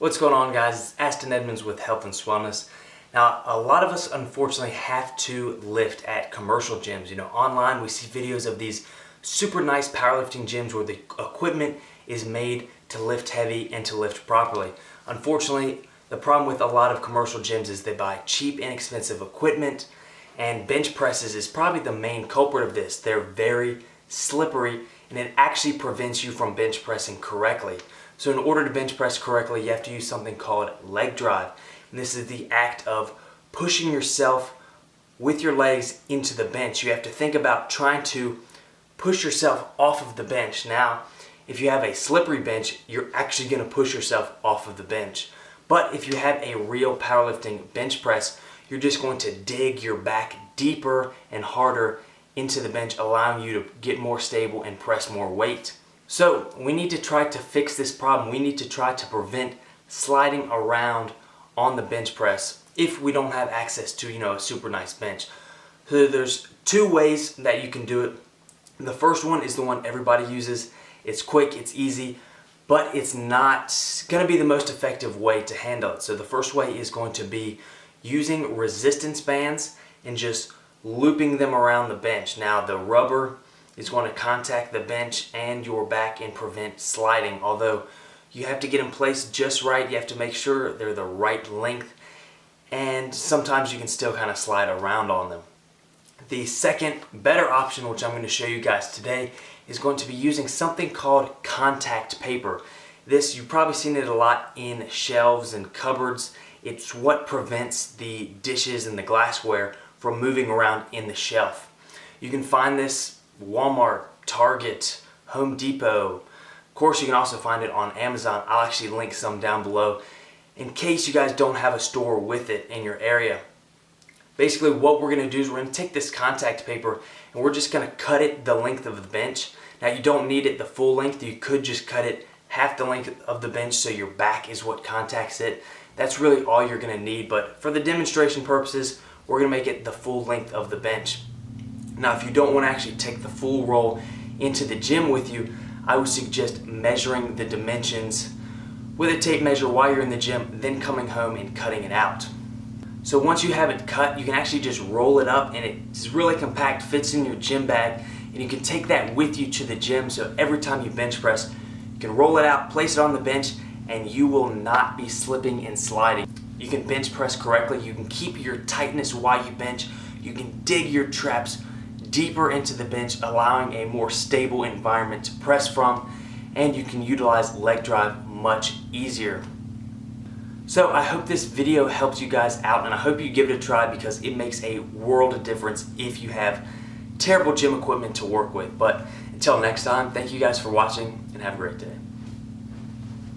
What's going on, guys? It's Aston Edmonds with Health and Wellness. Now, a lot of us unfortunately have to lift at commercial gyms. Online we see videos of these super nice powerlifting gyms where the equipment is made to lift heavy and to lift properly. Unfortunately, the problem with a lot of commercial gyms is they buy cheap, inexpensive equipment, and bench presses is probably the main culprit of this. They're very slippery, and it actually prevents you from bench pressing correctly. So in order to bench press correctly, you have to use something called leg drive. And this is the act of pushing yourself with your legs into the bench. You have to think about trying to push yourself off of the bench. Now, if you have a slippery bench, you're actually going to push yourself off of the bench. But if you have a real powerlifting bench press, you're just going to dig your back deeper and harder into the bench, allowing you to get more stable and press more weight. So we need to try to fix this problem. We need to try to prevent sliding around on the bench press if we don't have access to, a super nice bench. So there's two ways that you can do it. The first one is the one everybody uses. It's quick, it's easy, but it's not going to be the most effective way to handle it. So the first way is going to be using resistance bands and just looping them around the bench. Now the rubber is going to contact the bench and your back and prevent sliding. Although you have to get them placed just right, you have to make sure they're the right length, and sometimes you can still kind of slide around on them. The second better option, which I'm going to show you guys today, is going to be using something called contact paper. This, you've probably seen it a lot in shelves and cupboards. It's what prevents the dishes and the glassware from moving around in the shelf. You can find this Walmart, Target, Home Depot. Of course, you can also find it on Amazon. I'll actually link some down below in case you guys don't have a store with it in your area. Basically, what we're going to do is we're going to take this contact paper and we're just going to cut it the length of the bench. Now, you don't need it the full length. You could just cut it half the length of the bench so your back is what contacts it. That's really all you're going to need, but for the demonstration purposes, we're going to make it the full length of the bench. Now, if you don't want to actually take the full roll into the gym with you, I would suggest measuring the dimensions with a tape measure while you're in the gym, then coming home and cutting it out. So once you have it cut, you can actually just roll it up, and it's really compact, fits in your gym bag, and you can take that with you to the gym. So every time you bench press, you can roll it out, place it on the bench, and you will not be slipping and sliding. You can bench press correctly. You can keep your tightness while you bench. You can dig your traps deeper into the bench, allowing a more stable environment to press from, and you can utilize leg drive much easier. So I hope this video helps you guys out, and I hope you give it a try because it makes a world of difference if you have terrible gym equipment to work with. But until next time, thank you guys for watching and have a great day.